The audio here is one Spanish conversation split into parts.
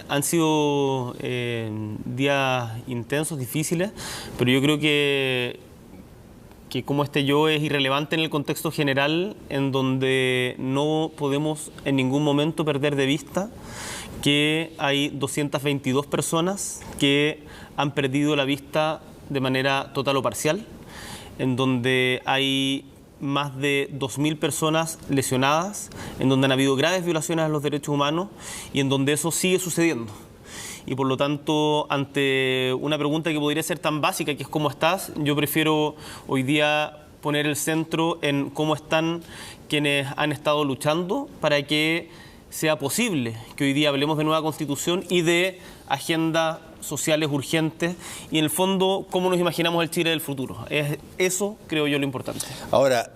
Han sido días intensos, difíciles, pero yo creo que como este yo es irrelevante en el contexto general, en donde no podemos en ningún momento perder de vista que hay 222 personas que han perdido la vista de manera total o parcial, en donde hay más de 2.000 personas lesionadas, en donde han habido graves violaciones a los derechos humanos y en donde eso sigue sucediendo. Y por lo tanto, ante una pregunta que podría ser tan básica, que es ¿cómo estás?, yo prefiero hoy día poner el centro en cómo están quienes han estado luchando para que sea posible que hoy día hablemos de nueva Constitución y de agendas sociales urgentes y, en el fondo, cómo nos imaginamos el Chile del futuro. Es eso, creo yo, lo importante. Ahora,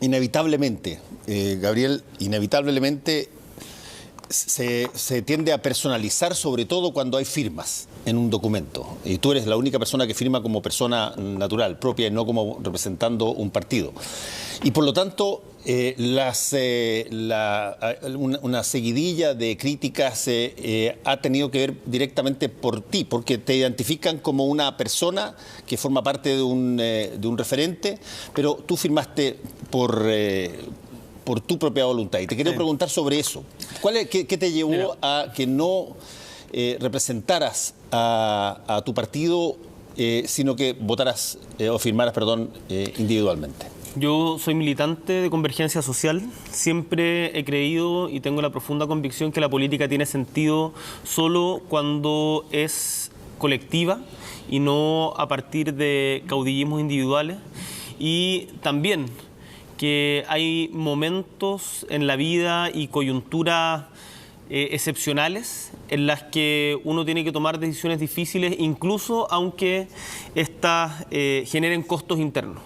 inevitablemente, Gabriel, inevitablemente se tiende a personalizar, sobre todo cuando hay firmas en un documento. Y tú eres la única persona que firma como persona natural, propia, y no como representando un partido. Y por lo tanto, una seguidilla de críticas ha tenido que ver directamente por ti, porque te identifican como una persona que forma parte de un referente, pero tú firmaste por tu propia voluntad. Y te quería preguntar sobre eso. ¿Qué te llevó a que no representaras a tu partido, sino que votaras o firmaras, individualmente? Yo soy militante de Convergencia Social. Siempre he creído y tengo la profunda convicción que la política tiene sentido solo cuando es colectiva y no a partir de caudillismos individuales. Y también que hay momentos en la vida y coyunturas excepcionales en las que uno tiene que tomar decisiones difíciles, incluso aunque éstas generen costos internos.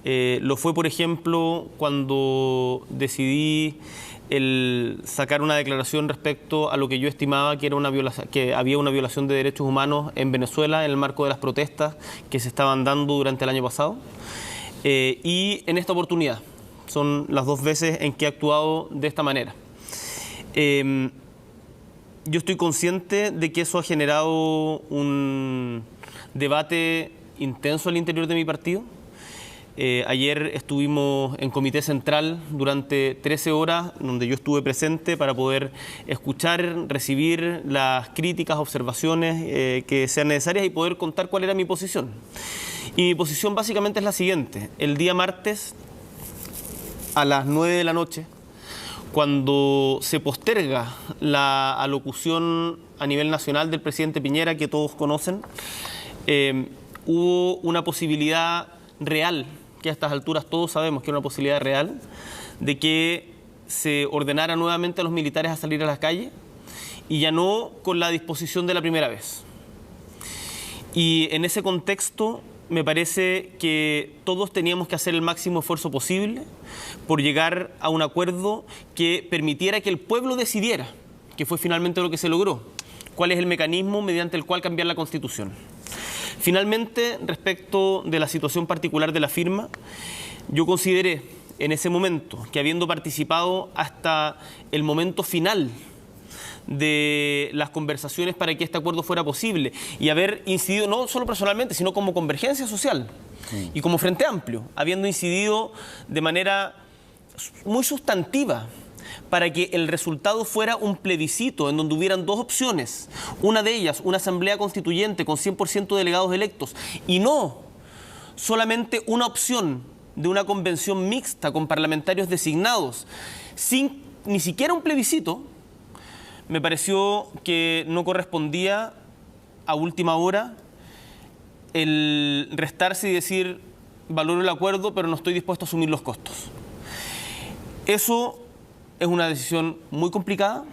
Lo fue, por ejemplo, cuando decidí sacar una declaración respecto a lo que yo estimaba que había una violación de derechos humanos en Venezuela en el marco de las protestas que se estaban dando durante el año pasado. Y en esta oportunidad, son las dos veces en que he actuado de esta manera. Yo estoy consciente de que eso ha generado un debate intenso al interior de mi partido. Ayer estuvimos en Comité Central durante 13 horas, donde yo estuve presente para poder escuchar, recibir las críticas, observaciones que sean necesarias y poder contar cuál era mi posición. Y mi posición básicamente es la siguiente. El día martes, a las 9 de la noche, cuando se posterga la alocución a nivel nacional del presidente Piñera, que todos conocen, hubo una posibilidad real, que a estas alturas todos sabemos que es una posibilidad real, de que se ordenara nuevamente a los militares a salir a las calles, y ya no con la disposición de la primera vez. Y en ese contexto me parece que todos teníamos que hacer el máximo esfuerzo posible por llegar a un acuerdo que permitiera que el pueblo decidiera, que fue finalmente lo que se logró, cuál es el mecanismo mediante el cual cambiar la Constitución. Finalmente, respecto de la situación particular de la firma, yo consideré en ese momento que, habiendo participado hasta el momento final de las conversaciones para que este acuerdo fuera posible y haber incidido no solo personalmente, sino como Convergencia Social y como Frente Amplio, habiendo incidido de manera muy sustantiva para que el resultado fuera un plebiscito en donde hubieran dos opciones, una de ellas una asamblea constituyente con 100% de delegados electos, y no solamente una opción de una convención mixta con parlamentarios designados sin ni siquiera un plebiscito. Me pareció que no correspondía a última hora el restarse y decir valoro el acuerdo, pero no estoy dispuesto a asumir los costos. Eso es una decisión muy complicada.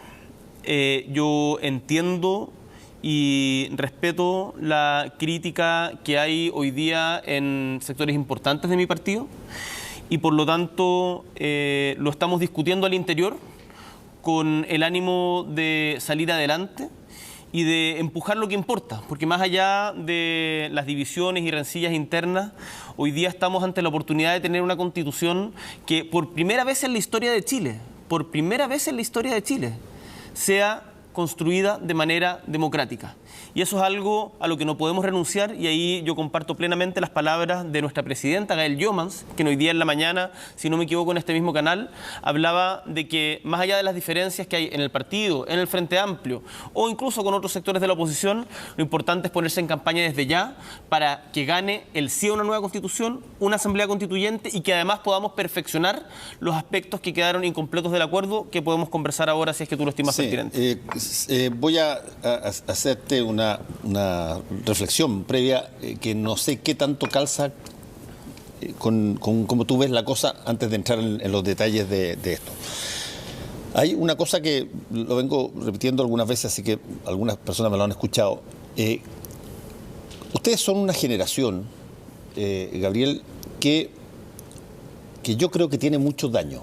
Yo entiendo y respeto la crítica que hay hoy día en sectores importantes de mi partido y por lo tanto lo estamos discutiendo al interior con el ánimo de salir adelante y de empujar lo que importa, porque más allá de las divisiones y rencillas internas, hoy día estamos ante la oportunidad de tener una Constitución que por primera vez en la historia de Chile, sea construida de manera democrática. Y eso es algo a lo que no podemos renunciar, y ahí yo comparto plenamente las palabras de nuestra presidenta, Gael Jomans, que hoy día en la mañana, si no me equivoco, en este mismo canal, hablaba de que más allá de las diferencias que hay en el partido, en el Frente Amplio, o incluso con otros sectores de la oposición, lo importante es ponerse en campaña desde ya para que gane el sí a una nueva constitución, una asamblea constituyente, y que además podamos perfeccionar los aspectos que quedaron incompletos del acuerdo, que podemos conversar ahora si es que tú lo estimas pertinente. Voy a hacerte una reflexión previa que no sé qué tanto calza con cómo tú ves la cosa antes de entrar en los detalles de esto. Hay una cosa que lo vengo repitiendo algunas veces, así que algunas personas me lo han escuchado. Ustedes son una generación, Gabriel, que yo creo que tiene mucho daño,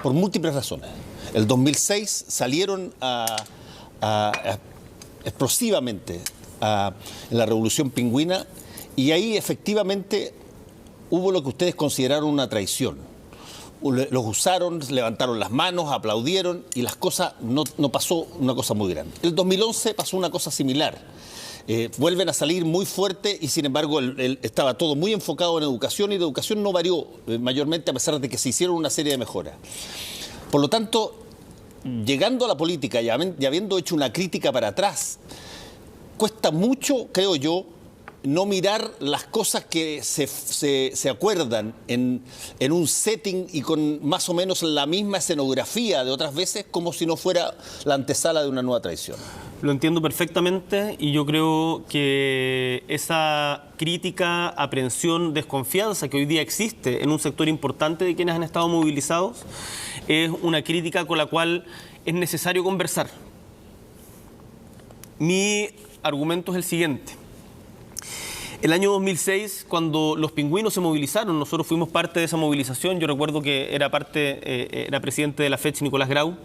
por múltiples razones. El 2006 salieron explosivamente en la Revolución Pingüina, y ahí efectivamente hubo lo que ustedes consideraron una traición. Los usaron, levantaron las manos, aplaudieron, y las cosas no pasó una cosa muy grande. El 2011 pasó una cosa similar. Vuelven a salir muy fuerte, y sin embargo estaba todo muy enfocado en educación, y la educación no varió mayormente, a pesar de que se hicieron una serie de mejoras. Por lo tanto, llegando a la política y habiendo hecho una crítica para atrás, cuesta mucho, creo yo, no mirar las cosas que se acuerdan en un setting y con más o menos la misma escenografía de otras veces, como si no fuera la antesala de una nueva traición. Lo entiendo perfectamente, y yo creo que esa crítica, aprehensión, desconfianza que hoy día existe en un sector importante de quienes han estado movilizados es una crítica con la cual es necesario conversar. Mi argumento es el siguiente. El año 2006, cuando los pingüinos se movilizaron, nosotros fuimos parte de esa movilización. Yo recuerdo que era presidente de la FECH, Nicolás Grau,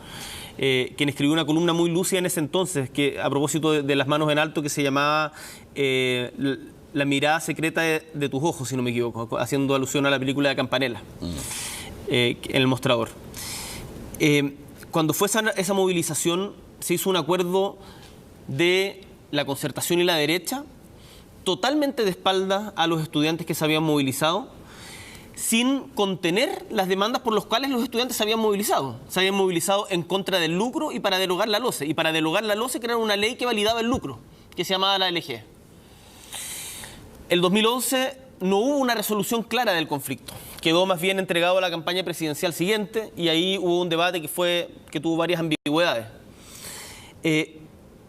quien escribió una columna muy lúcida en ese entonces, que a propósito de las manos en alto, que se llamaba La mirada secreta de tus ojos, si no me equivoco, haciendo alusión a la película de Campanella, en El Mostrador. Cuando fue esa movilización, se hizo un acuerdo de la Concertación y la derecha, totalmente de espaldas a los estudiantes que se habían movilizado, sin contener las demandas por las cuales los estudiantes se habían movilizado. Se habían movilizado en contra del lucro y para derogar la LOCE. Y para derogar la LOCE crearon una ley que validaba el lucro, que se llamaba la LG. El 2011 no hubo una resolución clara del conflicto. Quedó más bien entregado a la campaña presidencial siguiente, y ahí hubo un debate que tuvo varias ambigüedades.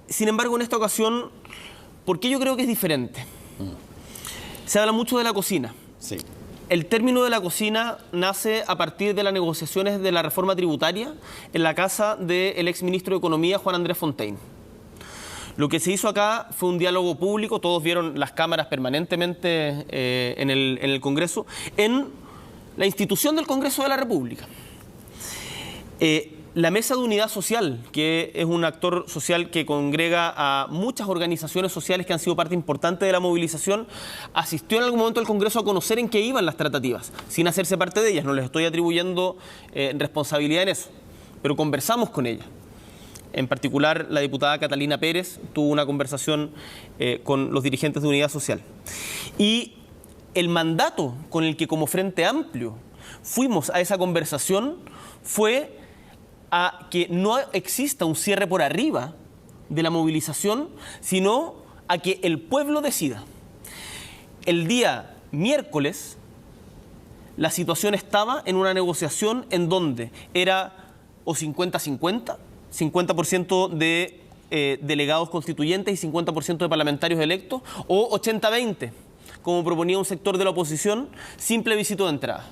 Sin embargo, en esta ocasión, ¿por qué yo creo que es diferente? Se habla mucho de la cocina. Sí. El término de la cocina nace a partir de las negociaciones de la reforma tributaria en la casa del exministro de Economía, Juan Andrés Fontaine. Lo que se hizo acá fue un diálogo público, todos vieron las cámaras permanentemente en el Congreso, en la institución del Congreso de la República. La Mesa de Unidad Social, que es un actor social que congrega a muchas organizaciones sociales que han sido parte importante de la movilización, asistió en algún momento al Congreso a conocer en qué iban las tratativas, sin hacerse parte de ellas. No les estoy atribuyendo responsabilidad en eso, pero conversamos con ella. En particular, la diputada Catalina Pérez tuvo una conversación con los dirigentes de Unidad Social. Y el mandato con el que como Frente Amplio fuimos a esa conversación fue a que no exista un cierre por arriba de la movilización, sino a que el pueblo decida. El día miércoles, la situación estaba en una negociación en donde era o 50-50, 50% de delegados constituyentes y 50% de parlamentarios electos, o 80-20, como proponía un sector de la oposición, sin plebiscito de entrada.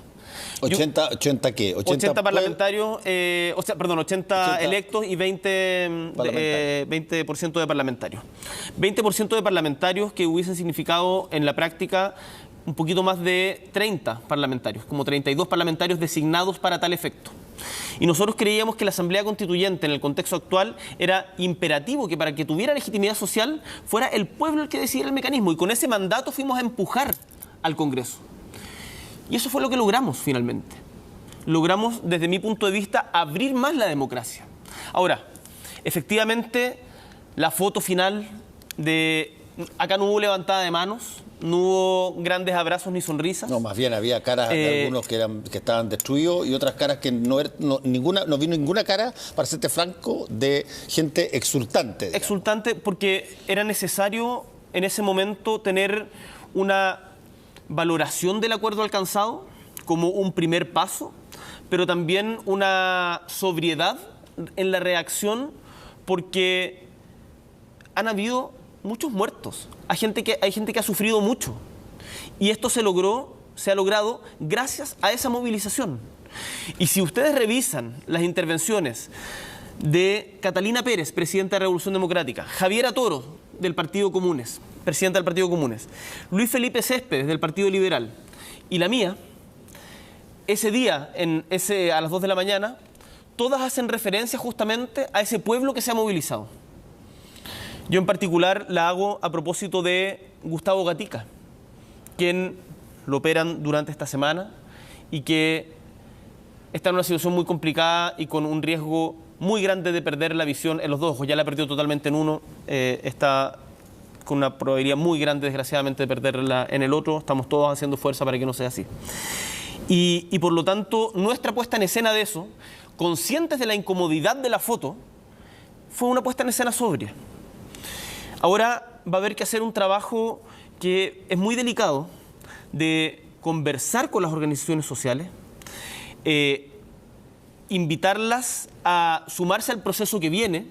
80 ¿qué? 80 parlamentarios, 80 electos y 20% de parlamentarios. 20% de parlamentarios que hubiesen significado en la práctica un poquito más de 30 parlamentarios, como 32 parlamentarios designados para tal efecto. Y nosotros creíamos que la Asamblea Constituyente en el contexto actual era imperativo que para que tuviera legitimidad social fuera el pueblo el que decidiera el mecanismo, y con ese mandato fuimos a empujar al Congreso. Y eso fue lo que logramos finalmente. Logramos, desde mi punto de vista, abrir más la democracia. Ahora, Efectivamente, la foto final acá no hubo levantada de manos, no hubo grandes abrazos ni sonrisas. No, más bien había caras de algunos que estaban destruidos y otras caras que no vino ninguna cara, para serte franco, de gente exultante. Digamos. Exultante porque era necesario en ese momento tener una valoración del acuerdo alcanzado como un primer paso, pero también una sobriedad en la reacción, porque han habido muchos muertos, hay gente que ha sufrido mucho, y esto se ha logrado gracias a esa movilización. Y si ustedes revisan las intervenciones de Catalina Pérez, presidenta de Revolución Democrática, Javiera Toro, del Partido Comunes, presidenta del Partido Comunes, Luis Felipe Céspedes, del Partido Liberal, y la mía, ese día, a las 2 de la mañana, todas hacen referencia justamente a ese pueblo que se ha movilizado. Yo en particular la hago a propósito de Gustavo Gatica, quien lo operan durante esta semana y que está en una situación muy complicada y con un riesgo muy grande de perder la visión en los dos ojos. Ya la ha perdido totalmente en uno, está con una probabilidad muy grande, desgraciadamente, de perderla en el otro. Estamos todos haciendo fuerza para que no sea así. Y por lo tanto, nuestra puesta en escena de eso, conscientes de la incomodidad de la foto, fue una puesta en escena sobria. Ahora va a haber que hacer un trabajo que es muy delicado, de conversar con las organizaciones sociales, invitarlas a sumarse al proceso que viene,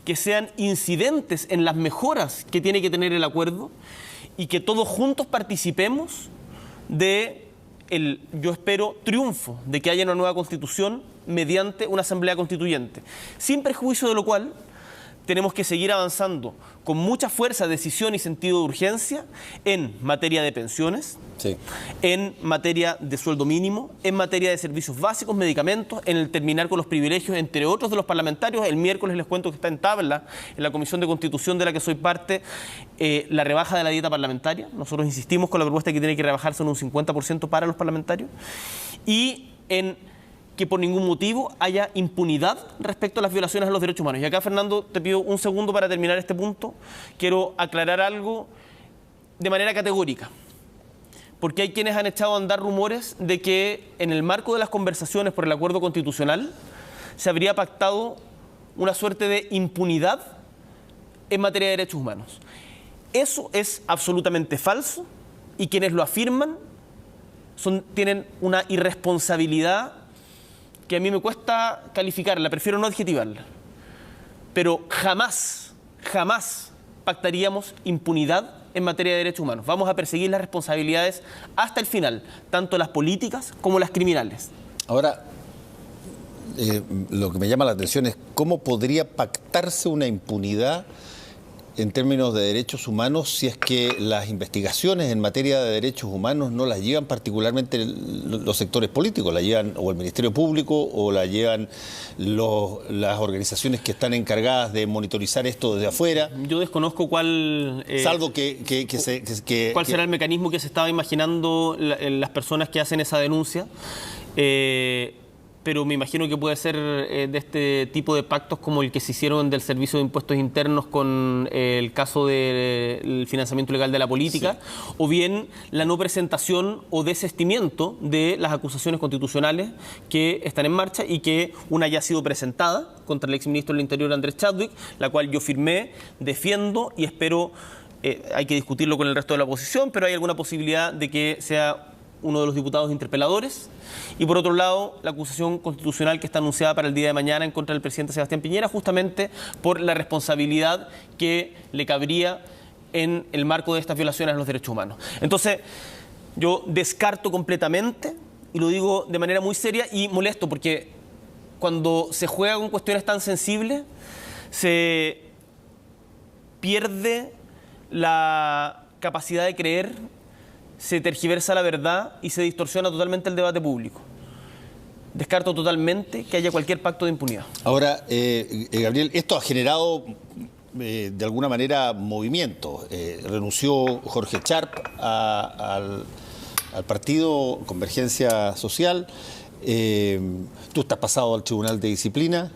que sean incidentes en las mejoras que tiene que tener el acuerdo y que todos juntos participemos yo espero, triunfo de que haya una nueva constitución mediante una asamblea constituyente. Sin perjuicio de lo cual, tenemos que seguir avanzando con mucha fuerza, decisión y sentido de urgencia en materia de pensiones, sí, en materia de sueldo mínimo, en materia de servicios básicos, medicamentos, en el terminar con los privilegios, entre otros, de los parlamentarios. El miércoles les cuento que está en tabla en la Comisión de Constitución de la que soy parte, la rebaja de la dieta parlamentaria. Nosotros insistimos con la propuesta que tiene que rebajarse en un 50% para los parlamentarios, y en que por ningún motivo haya impunidad respecto a las violaciones a los derechos humanos. Y acá, Fernando, te pido un segundo para terminar este punto. Quiero aclarar algo de manera categórica, porque hay quienes han echado a andar rumores de que en el marco de las conversaciones por el acuerdo constitucional se habría pactado una suerte de impunidad en materia de derechos humanos. Eso es absolutamente falso, y quienes lo afirman tienen una irresponsabilidad que a mí me cuesta calificarla, prefiero no adjetivarla. Pero jamás pactaríamos impunidad en materia de derechos humanos. Vamos a perseguir las responsabilidades hasta el final, tanto las políticas como las criminales. Ahora, lo que me llama la atención es cómo podría pactarse una impunidad en términos de derechos humanos si es que las investigaciones en materia de derechos humanos no las llevan particularmente los sectores políticos, la llevan o el Ministerio Público o la llevan las organizaciones que están encargadas de monitorizar esto desde afuera. Yo desconozco cuál será el mecanismo que se estaba imaginando las personas que hacen esa denuncia. Pero me imagino que puede ser de este tipo de pactos como el que se hicieron del Servicio de Impuestos Internos con el caso del financiamiento ilegal de la política, sí, o bien la no presentación o desistimiento de las acusaciones constitucionales que están en marcha y que una ya ha sido presentada contra el exministro del Interior, Andrés Chadwick, la cual yo firmé, defiendo y espero, hay que discutirlo con el resto de la oposición, pero hay alguna posibilidad de que sea uno de los diputados interpeladores. Y por otro lado, la acusación constitucional que está anunciada para el día de mañana en contra del presidente Sebastián Piñera, justamente por la responsabilidad que le cabría en el marco de estas violaciones a los derechos humanos. Entonces, yo descarto completamente, y lo digo de manera muy seria y molesto, porque cuando se juega con cuestiones tan sensibles, se pierde la capacidad de creer, se tergiversa la verdad y se distorsiona totalmente el debate público. Descarto totalmente que haya cualquier pacto de impunidad. Ahora, Gabriel, esto ha generado de alguna manera movimiento. Renunció Jorge Sharp al partido Convergencia Social. Tú estás pasado al Tribunal de Disciplina.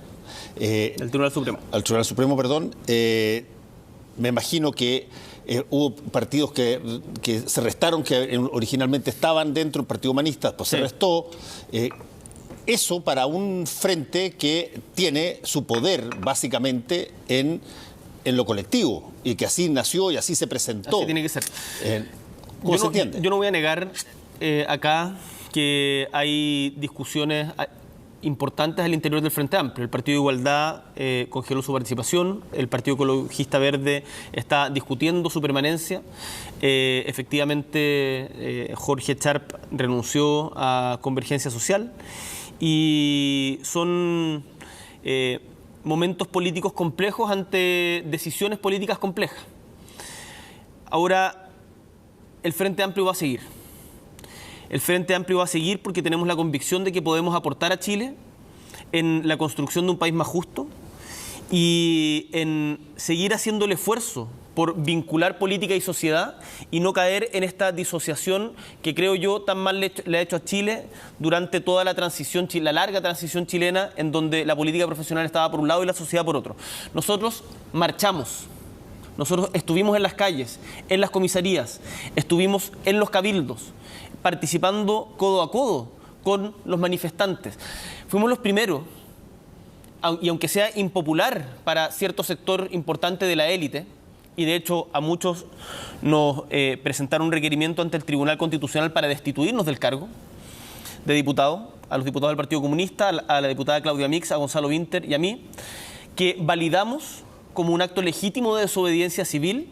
El Tribunal Supremo. Al Tribunal Supremo, perdón. Me imagino que hubo partidos que se restaron, que originalmente estaban dentro del Partido Humanista, pues se restó. Eso para un frente que tiene su poder básicamente en lo colectivo y que así nació y así se presentó. Así tiene que ser. ¿Cómo se entiende? Yo no voy a negar acá que hay discusiones importantes al interior del Frente Amplio. El Partido de Igualdad congeló su participación, el Partido Ecologista Verde está discutiendo su permanencia. Efectivamente, Jorge Charp renunció a Convergencia Social y son momentos políticos complejos ante decisiones políticas complejas. Ahora, el Frente Amplio va a seguir. El Frente Amplio va a seguir porque tenemos la convicción de que podemos aportar a Chile en la construcción de un país más justo y en seguir haciendo el esfuerzo por vincular política y sociedad y no caer en esta disociación que creo yo tan mal le ha hecho a Chile durante toda la transición, la larga transición chilena, en donde la política profesional estaba por un lado y la sociedad por otro. Nosotros marchamos. Nosotros estuvimos en las calles, en las comisarías, estuvimos en los cabildos, participando codo a codo con los manifestantes. Fuimos los primeros, y aunque sea impopular para cierto sector importante de la élite, y de hecho a muchos nos presentaron un requerimiento ante el Tribunal Constitucional para destituirnos del cargo de diputado, a los diputados del Partido Comunista, a la diputada Claudia Mix, a Gonzalo Winter y a mí, que validamos como un acto legítimo de desobediencia civil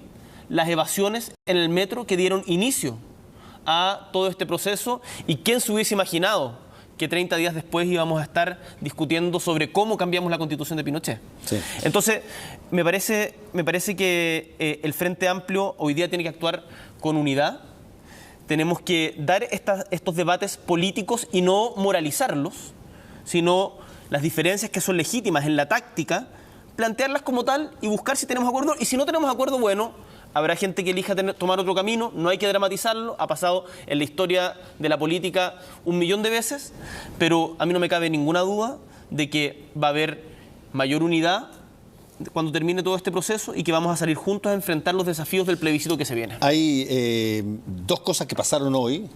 las evasiones en el metro que dieron inicio a todo este proceso. ¿Y quién se hubiese imaginado que 30 días después íbamos a estar discutiendo sobre cómo cambiamos la Constitución de Pinochet? Sí. Entonces, me parece que el Frente Amplio hoy día tiene que actuar con unidad. Tenemos que dar estos debates políticos y no moralizarlos, sino las diferencias que son legítimas en la táctica, plantearlas como tal y buscar si tenemos acuerdo. Y si no tenemos acuerdo, bueno, habrá gente que elija tomar otro camino, no hay que dramatizarlo, ha pasado en la historia de la política 1.000.000 de veces, pero a mí no me cabe ninguna duda de que va a haber mayor unidad cuando termine todo este proceso y que vamos a salir juntos a enfrentar los desafíos del plebiscito que se viene. Hay dos cosas que pasaron hoy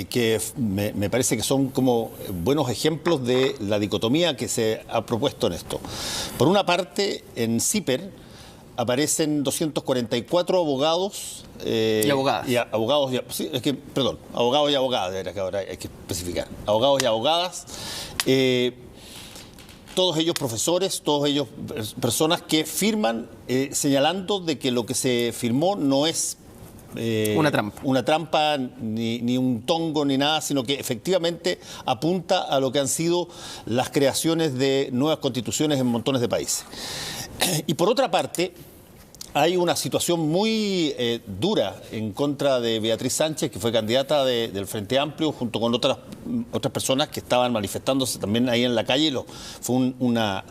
que me parece que son como buenos ejemplos de la dicotomía que se ha propuesto en esto. Por una parte, en CIPER aparecen 244 abogados y abogadas. Abogados y abogadas, era que ahora hay que especificar. Abogados y abogadas, todos ellos profesores, todos ellos personas que firman señalando de que lo que se firmó no es una trampa, ni un tongo, ni nada, sino que efectivamente apunta a lo que han sido las creaciones de nuevas constituciones en montones de países. Y por otra parte, hay una situación muy dura en contra de Beatriz Sánchez, que fue candidata del Frente Amplio, junto con otras personas que estaban manifestándose también ahí en la calle. Fue una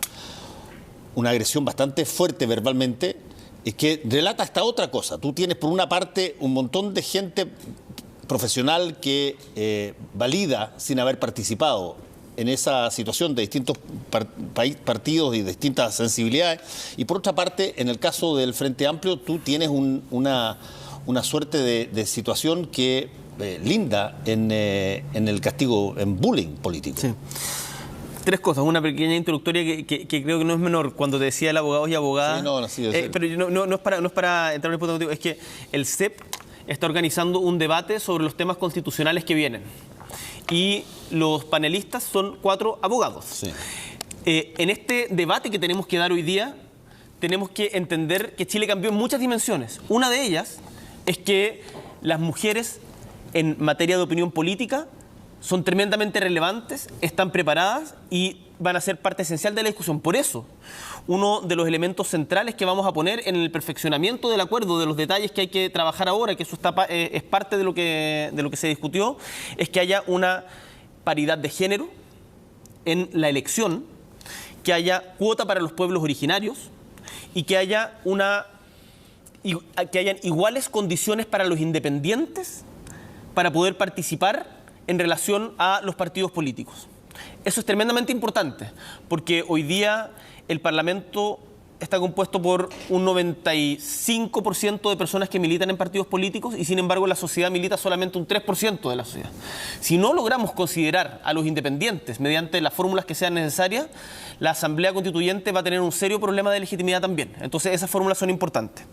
agresión bastante fuerte verbalmente, que relata esta otra cosa. Tú tienes por una parte un montón de gente profesional que valida sin haber participado en esa situación de distintos partidos y distintas sensibilidades, y por otra parte, en el caso del Frente Amplio, tú tienes una suerte de situación que linda en el castigo, en bullying político. Sí. Tres cosas, una pequeña introductoria que creo que no es menor, cuando te decía el abogados y abogadas, pero no es para entrar en el punto contigo, es que el CEP está organizando un debate sobre los temas constitucionales que vienen. Y los panelistas son 4 abogados. Sí. En este debate que tenemos que dar hoy día, tenemos que entender que Chile cambió en muchas dimensiones. Una de ellas es que las mujeres en materia de opinión política son tremendamente relevantes, están preparadas y van a ser parte esencial de la discusión. Por eso, uno de los elementos centrales que vamos a poner en el perfeccionamiento del acuerdo, de los detalles que hay que trabajar ahora, que eso es parte de lo que se discutió, es que haya una paridad de género en la elección, que haya cuota para los pueblos originarios y que hayan iguales condiciones para los independientes para poder participar en relación a los partidos políticos. Eso es tremendamente importante, porque hoy día el Parlamento está compuesto por un 95% de personas que militan en partidos políticos y sin embargo la sociedad milita solamente un 3% de la sociedad. Si no logramos considerar a los independientes mediante las fórmulas que sean necesarias, la Asamblea Constituyente va a tener un serio problema de legitimidad también. Entonces esas fórmulas son importantes.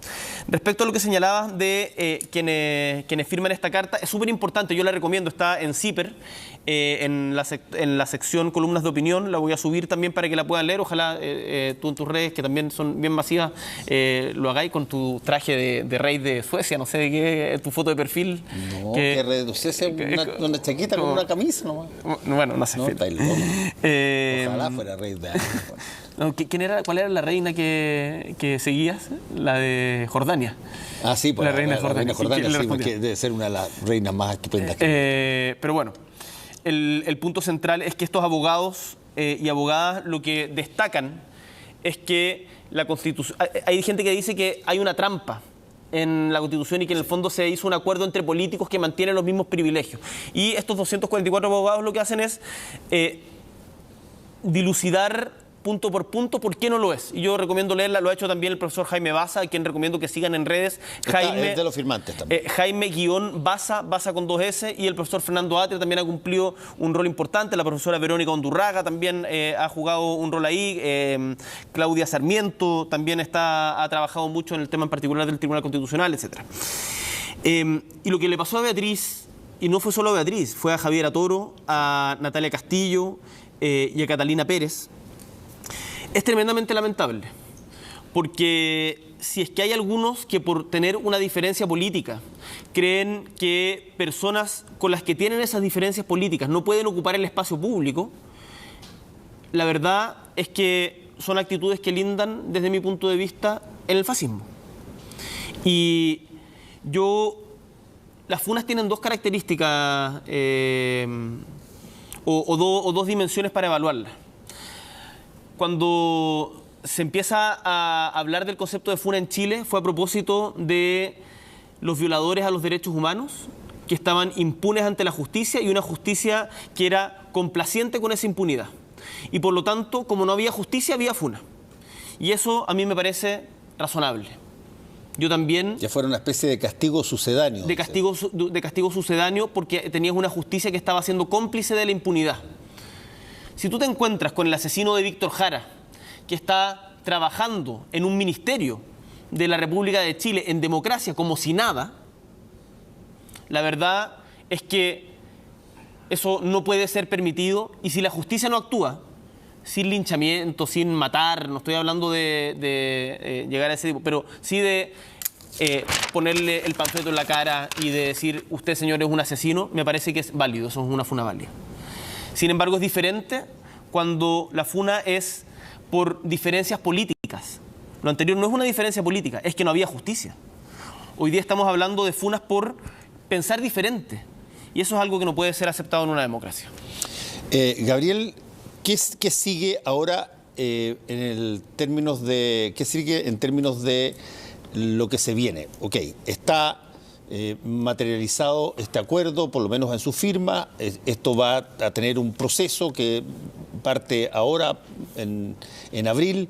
Respecto a lo que señalabas de quienes firman esta carta, es súper importante, yo la recomiendo, está en CIPER, en la sección columnas de opinión, la voy a subir también para que la puedan leer, ojalá tú en tus redes, que también son bien masivas, lo hagáis con tu traje de rey de Suecia, no sé de qué, tu foto de perfil. No, que reduciese una chaqueta con una camisa nomás. Bueno, no sé. No, está ojalá fuera rey de algo. No, ¿cuál era la reina que seguías? La de Jordania. Ah, sí, pues la reina de Jordania. Sí, porque debe ser una de las reinas más estupendas. Pero bueno, el punto central es que estos abogados y abogadas lo que destacan es que la Constitución... Hay gente que dice que hay una trampa en la Constitución y que en el fondo se hizo un acuerdo entre políticos que mantienen los mismos privilegios. Y estos 244 abogados lo que hacen es dilucidar punto por punto por qué no lo es. Y yo recomiendo leerla, lo ha hecho también el profesor Jaime Baza, a quien recomiendo que sigan en redes. Jaime, de los firmantes también. Jaime-Baza, Baza con 2 S, y el profesor Fernando Atria también ha cumplido un rol importante. La profesora Verónica Ondurraga también ha jugado un rol ahí. Claudia Sarmiento también ha trabajado mucho en el tema en particular del Tribunal Constitucional, etc. Y lo que le pasó a Beatriz, y no fue solo a Beatriz, fue a Javiera Toro, a Natalia Castillo y a Catalina Pérez, es tremendamente lamentable, porque si es que hay algunos que por tener una diferencia política creen que personas con las que tienen esas diferencias políticas no pueden ocupar el espacio público, la verdad es que son actitudes que lindan, desde mi punto de vista, en el fascismo. Y las funas tienen dos características o dos dimensiones para evaluarlas. Cuando se empieza a hablar del concepto de funa en Chile fue a propósito de los violadores a los derechos humanos que estaban impunes ante la justicia y una justicia que era complaciente con esa impunidad. Y por lo tanto, como no había justicia, había funa. Y eso a mí me parece razonable. Yo también... Ya fuera una especie de castigo sucedáneo. De castigo sucedáneo porque tenías una justicia que estaba siendo cómplice de la impunidad. Si tú te encuentras con el asesino de Víctor Jara, que está trabajando en un ministerio de la República de Chile en democracia como si nada, la verdad es que eso no puede ser permitido y si la justicia no actúa, sin linchamiento, sin matar, no estoy hablando de llegar a ese tipo, pero sí de ponerle el panfleto en la cara y de decir, usted señor es un asesino, me parece que es válido, eso es una funa válida. Sin embargo, es diferente cuando la funa es por diferencias políticas. Lo anterior no es una diferencia política, es que no había justicia. Hoy día estamos hablando de funas por pensar diferente. Y eso es algo que no puede ser aceptado en una democracia. Gabriel, ¿qué sigue ahora ¿qué sigue en términos de lo que se viene? Ok, está... materializado este acuerdo, por lo menos en su firma. Esto va a tener un proceso que parte ahora, en abril.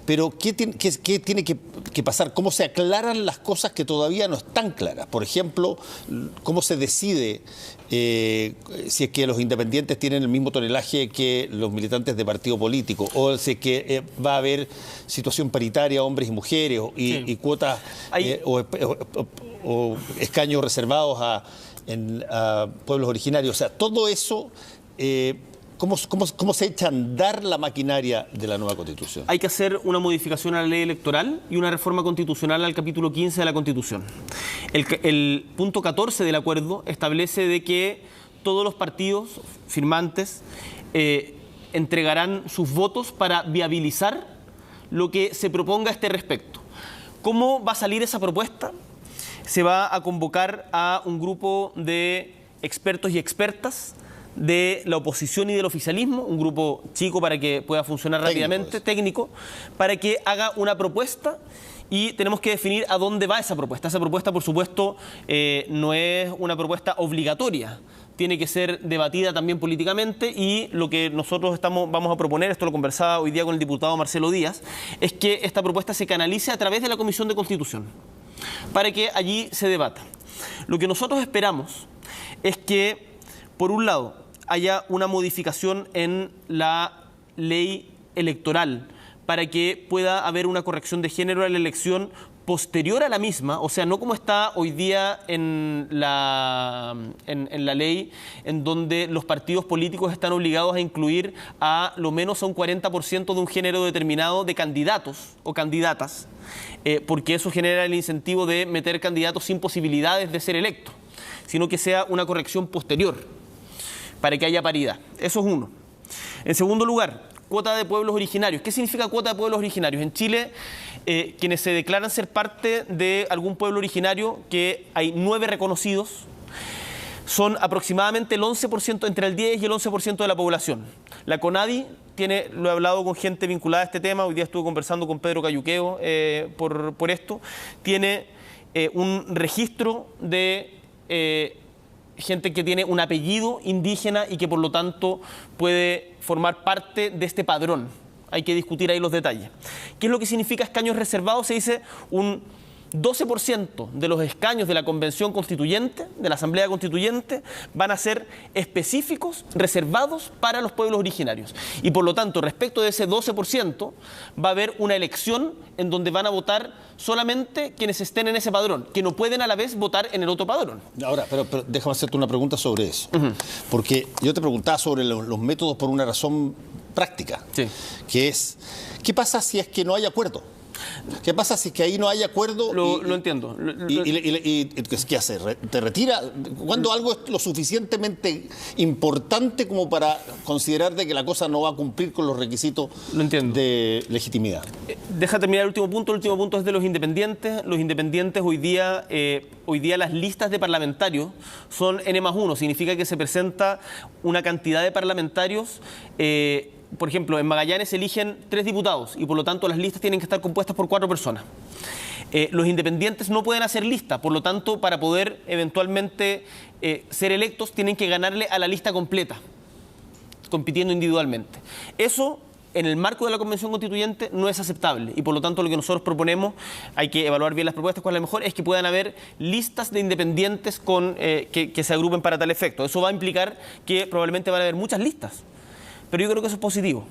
Pero ¿qué tiene que pasar? ¿Cómo se aclaran las cosas que todavía no están claras? Por ejemplo, ¿cómo se decide si es que los independientes tienen el mismo tonelaje que los militantes de partido político? ¿O si es que va a haber situación paritaria, hombres y mujeres, y cuotas o escaños reservados a pueblos originarios? O sea, todo eso... ¿Cómo se echa a andar la maquinaria de la nueva Constitución? Hay que hacer una modificación a la ley electoral y una reforma constitucional al capítulo 15 de la Constitución. El punto 14 del acuerdo establece de que todos los partidos firmantes entregarán sus votos para viabilizar lo que se proponga a este respecto. ¿Cómo va a salir esa propuesta? Se va a convocar a un grupo de expertos y expertas de la oposición y del oficialismo, un grupo chico para que pueda funcionar rápidamente, técnico, para que haga una propuesta y tenemos que definir a dónde va esa propuesta. Esa propuesta, por supuesto, no es una propuesta obligatoria tiene que ser debatida también políticamente, y lo que nosotros vamos a proponer, esto lo conversaba hoy día con el diputado Marcelo Díaz, es que esta propuesta se canalice a través de la Comisión de Constitución, para que allí se debata. Lo que nosotros esperamos es que, por un lado, haya una modificación en la ley electoral para que pueda haber una corrección de género a la elección posterior a la misma, o sea, no como está hoy día en la ley, en donde los partidos políticos están obligados a incluir a lo menos a un 40% de un género determinado de candidatos o candidatas, porque eso genera el incentivo de meter candidatos sin posibilidades de ser electos, sino que sea una corrección posterior, para que haya paridad. Eso es uno. En segundo lugar, cuota de pueblos originarios. ¿Qué significa cuota de pueblos originarios? En Chile, quienes se declaran ser parte de algún pueblo originario, que hay 9 reconocidos, son aproximadamente el 11%, entre el 10 y el 11% de la población. La CONADI tiene, lo he hablado con gente vinculada a este tema, hoy día estuve conversando con Pedro Cayuqueo por esto, tiene un registro de gente que tiene un apellido indígena y que por lo tanto puede formar parte de este padrón. Hay que discutir ahí los detalles. ¿Qué es lo que significa escaños reservados? Se dice un 12% de los escaños de la Convención Constituyente, de la Asamblea Constituyente, van a ser específicos, reservados para los pueblos originarios. Y por lo tanto, respecto de ese 12%, va a haber una elección en donde van a votar solamente quienes estén en ese padrón, que no pueden a la vez votar en el otro padrón. Ahora, pero déjame hacerte una pregunta sobre eso. Porque yo te preguntaba sobre los métodos por una razón práctica, sí, que es, ¿qué pasa si es que no hay acuerdo? ¿Qué pasa si es que ahí no hay acuerdo? Lo entiendo. ¿Qué hace? ¿Te retira? ¿Cuándo algo es lo suficientemente importante como para considerar de que la cosa no va a cumplir con los requisitos de legitimidad? Deja terminar el último punto. El último punto es de los independientes. Los independientes hoy día las listas de parlamentarios son N+1. Significa que se presenta una cantidad de parlamentarios. Por ejemplo, en Magallanes se eligen 3 diputados y por lo tanto las listas tienen que estar compuestas por 4 personas. Los independientes no pueden hacer lista, por lo tanto, para poder eventualmente ser electos tienen que ganarle a la lista completa, compitiendo individualmente. Eso, en el marco de la Convención Constituyente, no es aceptable y por lo tanto lo que nosotros proponemos, hay que evaluar bien las propuestas, cuál es la mejor, es que puedan haber listas de independientes que se agrupen para tal efecto. Eso va a implicar que probablemente van a haber muchas listas. Pero yo creo que eso es positivo.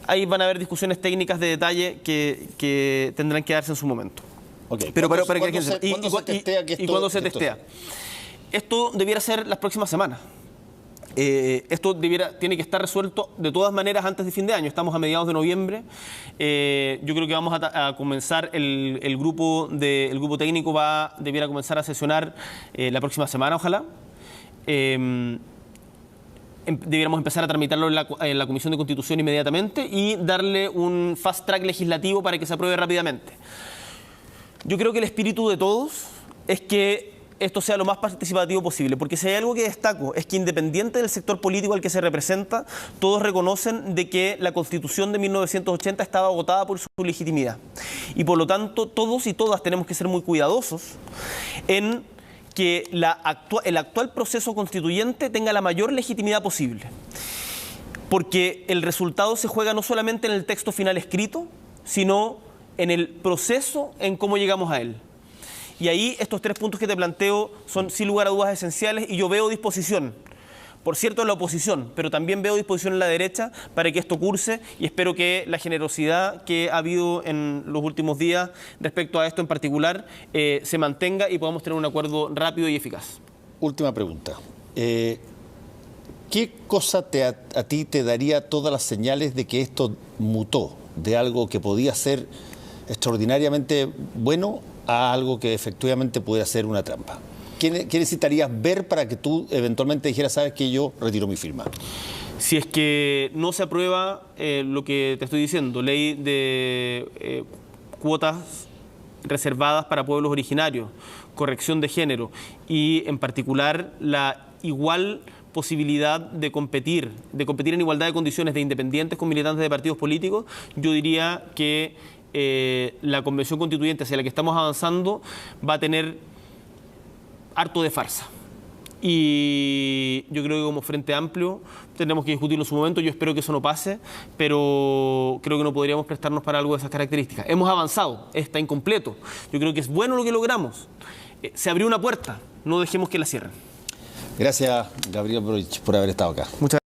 Ahí van a haber discusiones técnicas de detalle que tendrán que darse en su momento. Okay. ¿Cuándo se testea? Esto debiera ser las próximas semanas. Tiene que estar resuelto de todas maneras antes de fin de año. Estamos a mediados de noviembre. Yo creo que vamos a comenzar, el grupo técnico debiera comenzar a sesionar la próxima semana, ojalá. Debiéramos empezar a tramitarlo en la Comisión de Constitución inmediatamente y darle un fast track legislativo para que se apruebe rápidamente. Yo creo que el espíritu de todos es que esto sea lo más participativo posible, porque si hay algo que destaco es que, independiente del sector político al que se representa, todos reconocen de que la Constitución de 1980 estaba agotada por su legitimidad. Y por lo tanto, todos y todas tenemos que ser muy cuidadosos en que el actual proceso constituyente tenga la mayor legitimidad posible. Porque el resultado se juega no solamente en el texto final escrito, sino en el proceso en cómo llegamos a él. Y ahí estos 3 puntos que te planteo son sin lugar a dudas esenciales y yo veo disposición, por cierto, en la oposición, pero también veo disposición en la derecha para que esto curse y espero que la generosidad que ha habido en los últimos días respecto a esto en particular se mantenga y podamos tener un acuerdo rápido y eficaz. Última pregunta. ¿Qué cosa a ti te daría todas las señales de que esto mutó de algo que podía ser extraordinariamente bueno a algo que efectivamente pudiera ser una trampa? ¿Qué necesitarías ver para que tú eventualmente dijeras, sabes que yo retiro mi firma? Si es que no se aprueba lo que te estoy diciendo, ley de cuotas reservadas para pueblos originarios, corrección de género y en particular la igual posibilidad de competir en igualdad de condiciones de independientes con militantes de partidos políticos, yo diría que la Convención Constituyente hacia la que estamos avanzando va a tener harto de farsa. y yo creo que como Frente Amplio tenemos que discutirlo en su momento. Yo espero que eso no pase, pero creo que no podríamos prestarnos para algo de esas características. Hemos avanzado, está incompleto. Yo creo que es bueno lo que logramos. Se abrió una puerta, no dejemos que la cierren. Gracias, Gabriel Boric, por haber estado acá. Muchas